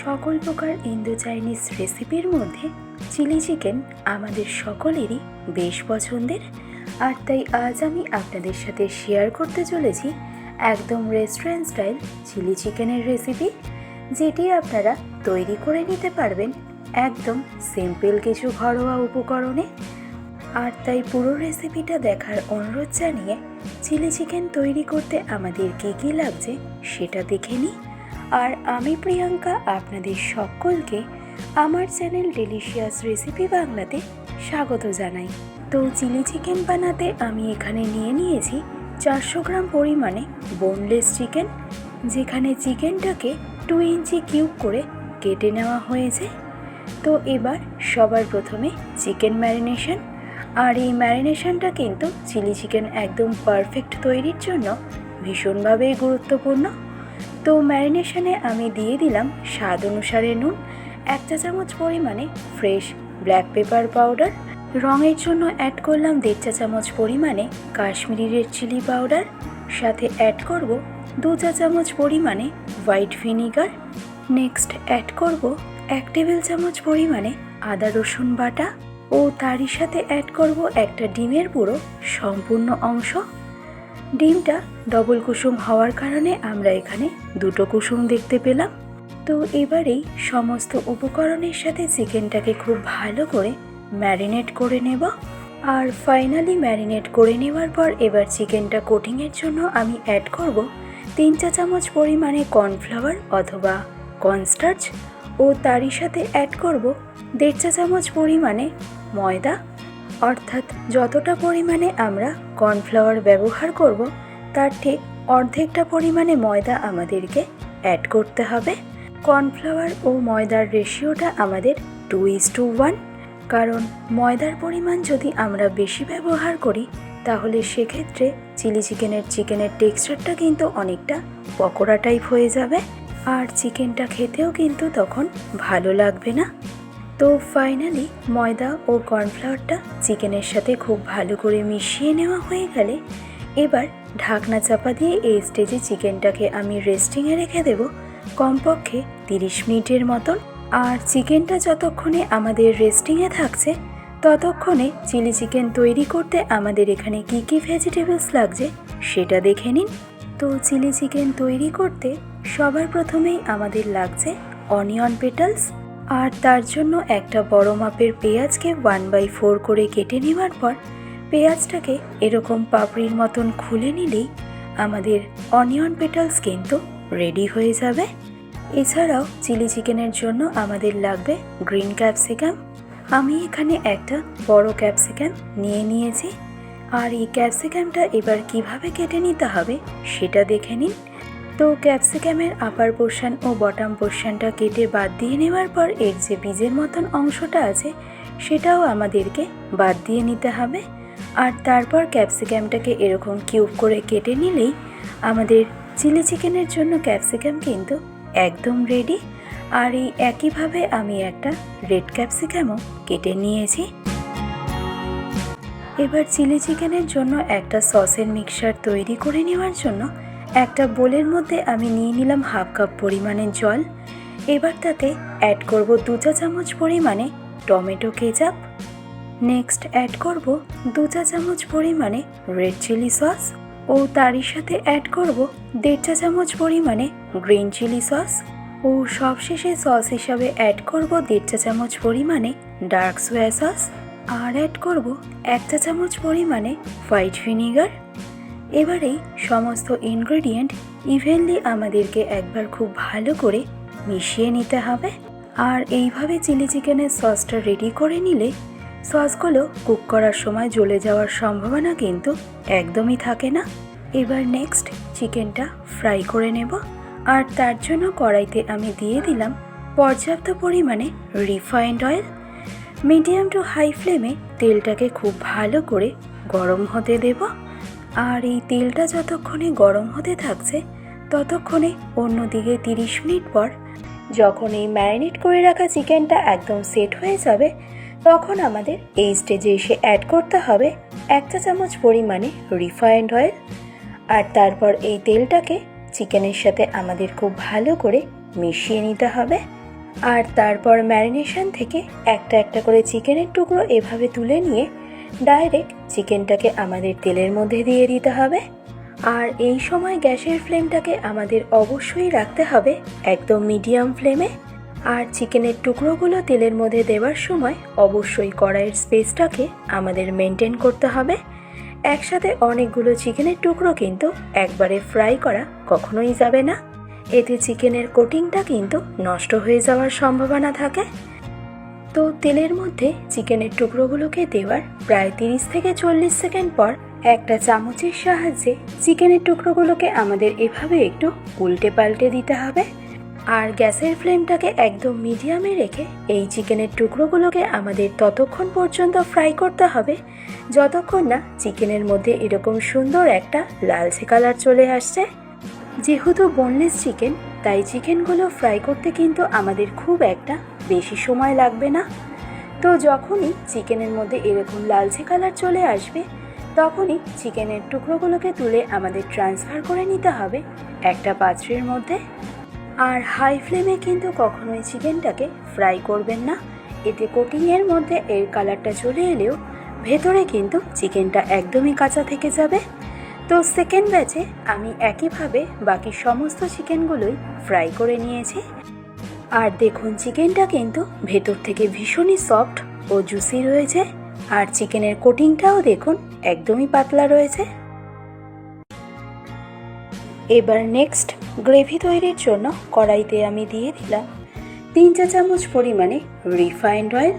সকল প্রকার Indo Chinese রেসিপির মধ্যে চিলি চিকেন আমাদের সকলেরই বেশ পছন্দের। আর তাই আজ আমি আপনাদের সাথে শেয়ার করতে চলেছি একদম রেস্টুরেন্ট স্টাইল চিলি চিকেনের রেসিপি, যেটি আপনারা তৈরি করে নিতে পারবেন একদম সিম্পল কিছু ঘরোয়া উপকরণে। আর তাই পুরো রেসিপিটা দেখার অনুরোধ জানিয়ে চিলি চিকেন তৈরি করতে আমাদের কী কী লাগছে সেটা দেখে নিই। আর আমি প্রিয়াঙ্কা আপনাদের সকলকে আমার চ্যানেল ডেলিশিয়াস রেসিপি বাংলাতে স্বাগত জানাই। তো চিলি চিকেন বানাতে আমি এখানে নিয়েছি 400 গ্রাম পরিমাণে বোনলেস চিকেন, যেখানে চিকেনটাকে 2 ইঞ্চি কিউব করে কেটে নেওয়া হয়েছে। তো এবার সবার প্রথমে চিকেন ম্যারিনেশন। আর এই ম্যারিনেশনটা কিন্তু চিলি চিকেন একদম পারফেক্ট তৈরির জন্য ভীষণভাবেই গুরুত্বপূর্ণ। তো ম্যারিনেশনে আমি দিয়ে দিলাম স্বাদ অনুসারে নুন, 1 চা চামচ পরিমাণে ফ্রেশ ব্ল্যাক পেপার পাউডার, রঙের জন্য অ্যাড করলাম 1.5 চা চামচ পরিমাণে কাশ্মীরি রেড চিলি পাউডার, সাথে অ্যাড করব 2 চা চামচ পরিমাণে হোয়াইট ভিনিগার। নেক্সট অ্যাড করব 1 টেবিল চামচ পরিমাণে আদা রসুন বাটা ও তারই সাথে অ্যাড করব একটা ডিমের পুরো সম্পূর্ণ অংশ। ডিমটা ডবল কুসুম হওয়ার কারণে আমরা এখানে 2টো কুসুম দেখতে পেলাম। তো এবারেই সমস্ত উপকরণের সাথে চিকেনটাকে খুব ভালো করে ম্যারিনেট করে নেব। আর ফাইনালি ম্যারিনেট করে নেওয়ার পর এবার চিকেনটা কোটিংয়ের জন্য আমি অ্যাড করব 3 চা চামচ পরিমাণে কর্নফ্লাওয়ার অথবা কর্নস্টার্চ ও তারই সাথে অ্যাড করব 1.5 চা চামচ পরিমাণে ময়দা। অর্থাৎ যতটা পরিমাণে আমরা কর্নফ্লাওয়ার ব্যবহার করব তার ঠিক অর্ধেকটা পরিমাণে ময়দা আমাদেরকে অ্যাড করতে হবে। কর্নফ্লাওয়ার ও ময়দার রেশিওটা আমাদের 2:1, কারণ ময়দার পরিমাণ যদি আমরা বেশি ব্যবহার করি তাহলে সেক্ষেত্রে চিকেনের টেক্সচারটা কিন্তু অনেকটা পকোড়া টাইপ হয়ে যাবে, আর চিকেনটা খেতেও কিন্তু তখন ভালো লাগবে না। তো ফাইনালি ময়দা ও কর্নফ্লাওয়ারটা চিকেনের সাথে খুব ভালো করে মিশিয়ে নেওয়া হয়ে গেলে এবার ঢাকনা চাপা দিয়ে এই স্টেজে চিকেনটাকে আমি রেস্টিংয়ে রেখে দেব কমপক্ষে 30 মিনিটের মতন। আর চিকেনটা যতক্ষণে আমাদের রেস্টিংয়ে থাকছে ততক্ষণে চিলি চিকেন তৈরি করতে আমাদের এখানে কী কী ভেজিটেবলস লাগছে সেটা দেখে নিন। তো চিলি চিকেন তৈরি করতে সবার প্রথমেই আমাদের লাগছে অনিয়ন পেটালস। আর তার জন্য একটা বড় মাপের পেঁয়াজকে 1/4 করে কেটে নেওয়ার পর পেঁয়াজটাকে এরকম পাপড়ির মতন খুলে নিলেই আমাদের অনিয়ন পেটালস কিন্তু রেডি হয়ে যাবে। এছাড়াও চিলি চিকেনের জন্য আমাদের লাগবে গ্রিন ক্যাপসিকাম। আমি এখানে একটা বড় ক্যাপসিকাম নিয়েছি। আর এই ক্যাপসিকামটা এবার কিভাবে কেটে নিতে হবে সেটা দেখে নিন। তো ক্যাপসিকামের আপার পোর্শন ও বটম পোর্শনটা কেটে বাদ দিয়ে নেওয়ার পর এর যে বীজের মতন অংশটা আছে সেটাও আমাদেরকে বাদ দিয়ে নিতে হবে। আর তারপর ক্যাপসিকামটাকে এরকম কিউব করে কেটে নিলেই আমাদের চিলি চিকেনের জন্য ক্যাপসিকাম কিন্তু একদম রেডি। আর এই একইভাবে আমি একটা রেড ক্যাপসিকামও কেটে নিয়েছি। এবার চিলি চিকেনের জন্য একটা সসের মিক্সচার তৈরি করে নেওয়ার জন্য একটা বোলের মধ্যে আমি নিয়ে নিলাম 1/2 কাপ পরিমাণে জল। এবার তাতে অ্যাড করব 2 চা চামচ পরিমাণে টমেটো কেচাপ। নেক্সট অ্যাড করব 2 চা চামচ পরিমাণে রেড চিলি সস ও তারই সাথে অ্যাড করব 1.5 চা চামচ পরিমাণে গ্রিন চিলি সস ও সবশেষে সস হিসাবে অ্যাড করব 1.5 চা চামচ পরিমাণে ডার্ক সোয়া সস আর অ্যাড করব 1 চা চামচ পরিমাণে হোয়াইট ভিনিগার। এবারেই সমস্ত ইনগ্রেডিয়েন্ট ইভেনলি আমাদেরকে একবার খুব ভালো করে মিশিয়ে নিতে হবে। আর এইভাবে চিলি চিকেনের সসটা রেডি করে নিলে সসগুলো কুক করার সময় জ্বলে যাওয়ার সম্ভাবনা কিন্তু একদমই থাকে না। এবার নেক্সট চিকেনটা ফ্রাই করে নেব। আর তার জন্য কড়াইতে আমি দিয়ে দিলাম পর্যাপ্ত পরিমাণে refined oil. Medium to high ফ্লেমে তেলটাকে খুব ভালো করে গরম হতে দেব। আর এই তেলটা যতক্ষণে গরম হতে থাকছে ততক্ষণে অন্যদিকে 30 মিনিট পর যখন এই ম্যারিনেট করে রাখা চিকেনটা একদম সেট হয়ে যাবে তখন আমাদের এই স্টেজে এসে অ্যাড করতে হবে 1 চা চামচ পরিমাণে রিফাইন্ড অয়েল। আর তারপর এই তেলটাকে চিকেনের সাথে আমাদের খুব ভালো করে মিশিয়ে নিতে হবে। আর তারপর ম্যারিনেশন থেকে একটা একটা করে চিকেনের টুকরো এভাবে তুলে নিয়ে ডাইরেক্ট চিকেনটাকে আমাদের তেলের মধ্যে দিয়ে দিতে হবে। আর এই সময় গ্যাসের ফ্লেমটাকে আমাদের অবশ্যই রাখতে হবে একদম মিডিয়াম ফ্লেমে। আর চিকেনের টুকরোগুলো তেলের মধ্যে দেওয়ার সময় অবশ্যই কড়াইয়ের স্পেসটাকে আমাদের মেনটেন করতে হবে। একসাথে অনেকগুলো চিকেনের টুকরো কিন্তু একবারে ফ্রাই করা কখনোই যাবে না, এতে চিকেনের কোটিংটা কিন্তু নষ্ট হয়ে যাওয়ার সম্ভাবনা থাকে। তো তেলের মধ্যে চিকেনের টুকরোগুলোকে দেওয়ার প্রায় 30 থেকে 40 সেকেন্ড পর একটা চামচের সাহায্যে চিকেনের টুকরোগুলোকে আমাদের এভাবে একটু উল্টে পাল্টে দিতে হবে। আর গ্যাসের ফ্লেমটাকে একদম মিডিয়ামে রেখে এই চিকেনের টুকরোগুলোকে আমাদের ততক্ষণ পর্যন্ত ফ্রাই করতে হবে যতক্ষণ না চিকেনের মধ্যে এরকম সুন্দর একটা লালচে কালার চলে আসছে। যেহেতু বোনলেস চিকেন, তাই চিকেনগুলো ফ্রাই করতে কিন্তু আমাদের খুব একটা বেশি সময় লাগবে না। তো যখনই চিকেনের মধ্যে এরকম লালচে কালার চলে আসবে তখনই চিকেনের টুকরোগুলোকে তুলে আমাদের ট্রান্সফার করে নিতে হবে একটা পাত্রের মধ্যে। আর হাই ফ্লেমে কিন্তু কখনোই চিকেনটাকে ফ্রাই করবেন না, এতে কোটিংয়ের মধ্যে এর কালারটা চলে এলেও ভেতরে কিন্তু চিকেনটা একদমই কাঁচা থেকে যাবে। তো সেকেন্ড ব্যাচে আমি একইভাবে বাকি সমস্ত চিকেনগুলোই ফ্রাই করে নিয়েছি। আর দেখুন চিকেনটা কিন্তু ভেতর থেকে ভীষণই সফট ও জুসি রয়েছে, আর চিকেনের কোটিংটাও দেখুন একদমই পাতলা রয়েছে। এবার নেক্সট গ্রেভি তৈরির জন্য কড়াইতে আমি দিয়ে দিলাম 3 চা চামচ পরিমাণে রিফাইন্ড অয়েল।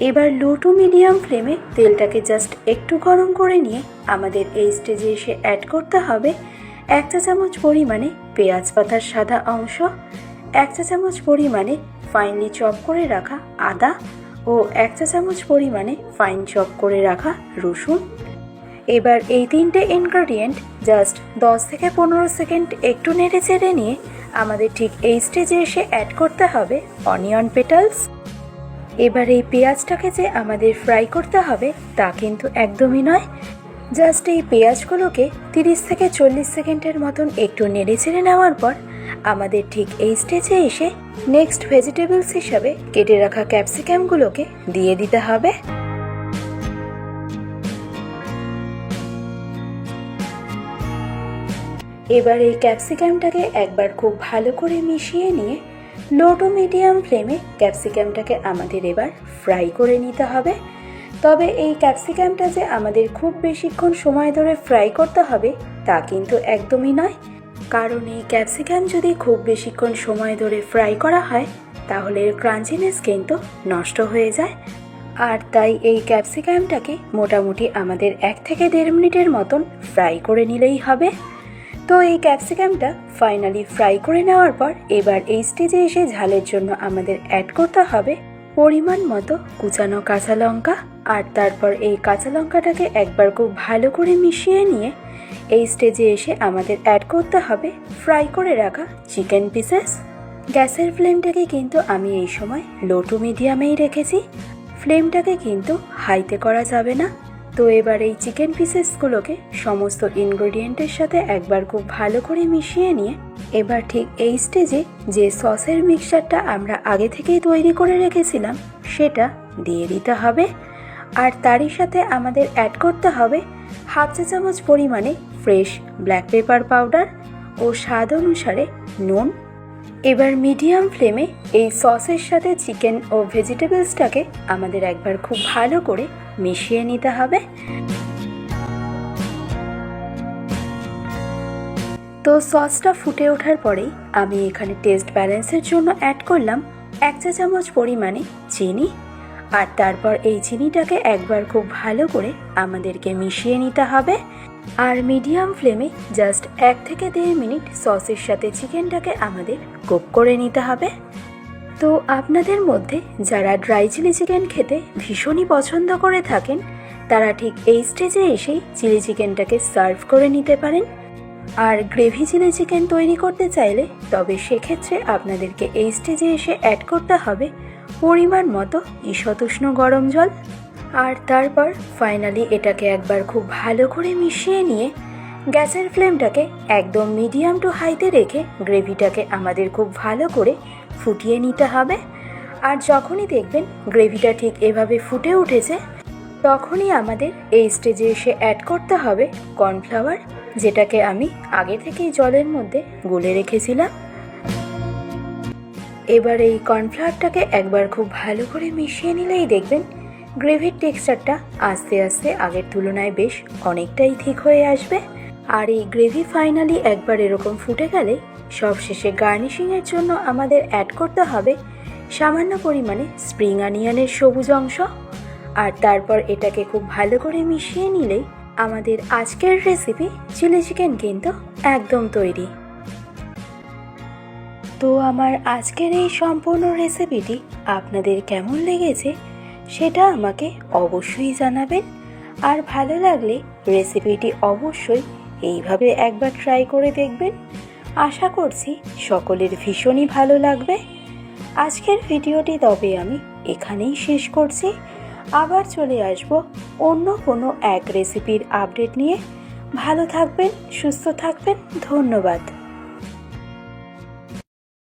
এবার লো টু মিডিয়াম ফ্লেমে তেলটাকে জাস্ট একটু গরম করে নিয়ে আমাদের এই স্টেজে এসে অ্যাড করতে হবে 1 চা চামচ পরিমাণে পেঁয়াজ পাতার সাদা অংশ, 1 চা চামচ পরিমাণে ফাইনলি চপ করে রাখা আদা ও 1 চা চামচ পরিমাণে ফাইন চপ করে রাখা রসুন। এবার এই 3টে ইনগ্রেডিয়েন্ট জাস্ট 10 থেকে 15 সেকেন্ড একটু নেড়ে চেড়ে নিয়ে আমাদের ঠিক এই স্টেজে এসে অ্যাড করতে হবে অনিয়ন পেটালস। এবার এই পেঁয়াজটাকে যে আমাদের ফ্রাই করতে হবে তা কিন্তু একদমই নয়, জাস্ট এই পেঁয়াজগুলোকে 30 থেকে 40 সেকেন্ডের মতন একটু নেড়ে চেড়ে নেওয়ার পর আমাদের ঠিক এই স্টেজে এসে নেক্সট ভেজিটেবলস হিসাবে কেটে রাখা ক্যাপসিকামগুলোকে দিয়ে দিতে হবে। এবার এই ক্যাপসিকামটাকে একবার খুব ভালো করে মিশিয়ে নিয়ে লো টু মিডিয়াম ফ্লেমে ক্যাপসিকামটাকে আমাদের এবার ফ্রাই করে নিতে হবে। তবে এই ক্যাপসিকামটা যে আমাদের খুব বেশিক্ষণ সময় ধরে ফ্রাই করতে হবে তা কিন্তু একদমই নয়, কারণ এই ক্যাপসিকাম যদি খুব বেশিক্ষণ সময় ধরে ফ্রাই করা হয় তাহলে এর ক্রাঞ্চিনেস কিন্তু নষ্ট হয়ে যায়। আর তাই এই ক্যাপসিকামটাকে মোটামুটি আমাদের 1 থেকে 1.5 মিনিটের মতন ফ্রাই করে নিলেই হবে। তো এই ক্যাপসিকামটা ফাইনালি ফ্রাই করে নেওয়ার পর এবার এই স্টেজে এসে ঝালের জন্য আমাদের অ্যাড করতে হবে পরিমাণ মতো কুচানো কাঁচা লঙ্কা। আর তারপর এই কাঁচা লঙ্কাটাকে একবার খুব ভালো করে মিশিয়ে নিয়ে এই স্টেজে এসে আমাদের অ্যাড করতে হবে ফ্রাই করে রাখা চিকেন পিসেস। গ্যাসের ফ্লেমটাকে কিন্তু আমি এই সময় লো টু মিডিয়ামেই রেখেছি, ফ্লেমটাকে কিন্তু হাইতে করা যাবে না। তো এবার এই চিকেন পিসেসগুলোকে সমস্ত ইনগ্রেডিয়েন্টের সাথে একবার খুব ভালো করে মিশিয়ে নিয়ে এবার ঠিক এই স্টেজে যে সসের মিক্সচারটা আমরা আগে থেকেই তৈরি করে রেখেছিলাম সেটা দিয়ে দিতে হবে। আর তারই সাথে আমাদের অ্যাড করতে হবে 1/2 চা চামচ পরিমাণে ফ্রেশ ব্ল্যাক পেপার পাউডার ও স্বাদ অনুসারে নুন। এবার মিডিয়াম ফ্লেমে এই সসের সাথে চিকেন ও ভেজিটেবলসটাকে আমাদের একবার খুব ভালো করে মিশিয়ে নিতে হবে। তো সসটা ফুটে ওঠার পরেই আমি এখানে টেস্ট ব্যালেন্সের জন্য অ্যাড করলাম 1 চা চামচ পরিমাণে চিনি। আর তারপর এই চিনিটাকে একবার খুব ভালো করে আমাদেরকে মিশিয়ে নিতে হবে। আর মিডিয়াম ফ্লেমে জাস্ট 1 থেকে 1.5 মিনিট সসের সাথে চিকেনটাকে আমাদের কুক করে নিতে হবে। তো আপনাদের মধ্যে যারা ড্রাই চিলি চিকেন খেতে ভীষণই পছন্দ করে থাকেন তারা ঠিক এই স্টেজে এসেই চিলি চিকেনটাকে সার্ভ করে নিতে পারেন। আর গ্রেভি চিলি চিকেন তৈরি করতে চাইলে তবে সেক্ষেত্রে আপনাদেরকে এই স্টেজে এসে অ্যাড করতে হবে পরিমাণ মতো ঈষৎ উষ্ণ গরম জল। আর তারপর ফাইনালি এটাকে একবার খুব ভালো করে মিশিয়ে নিয়ে গ্যাসের ফ্লেমটাকে একদম মিডিয়াম টু হাইতে রেখে গ্রেভিটাকে আমাদের খুব ভালো করে ফুটিয়ে নিতে হবে। আর যখনই দেখবেন গ্রেভিটা ঠিক এভাবে ফুটে উঠেছে, তখনই আমাদের এই স্টেজে এসে অ্যাড করতে হবে কর্নফ্লাওয়ার, যেটাকে আমি আগে থেকেই জলের মধ্যে গুলে রেখেছিলাম। এবার এই কর্নফ্লাওয়ারটাকে একবার খুব ভালো করে মিশিয়ে নিলেই দেখবেন গ্রেভির টেক্সচারটা আস্তে আস্তে আগের তুলনায় বেশ অনেকটাই ঠিক হয়ে আসবে। আর এই গ্রেভি ফাইনালি একবার এরকম ফুটে গেলে সবশেষে গার্নিশিংয়ের জন্য আমাদের অ্যাড করতে হবে সামান্য পরিমাণে স্প্রিং অনিয়নের সবুজ অংশ। আর তারপর এটাকে খুব ভালো করে মিশিয়ে নিলেই আমাদের আজকের রেসিপি চিলি চিকেন কিন্তু একদম তৈরি। তো আমার আজকের এই সম্পূর্ণ রেসিপিটি আপনাদের কেমন লেগেছে সেটা আমাকে অবশ্যই জানাবেন। আর ভালো লাগলে রেসিপিটি অবশ্যই এইভাবে একবার ট্রাই করে দেখবেন। আশা করছি সকলের ভীষণই ভালো লাগবে। আজকের ভিডিওটি তবে আমি এখানেই শেষ করছি। আবার চলে আসব অন্য কোনো এক রেসিপির আপডেট নিয়ে। ভালো থাকবেন, সুস্থ থাকবেন। ধন্যবাদ।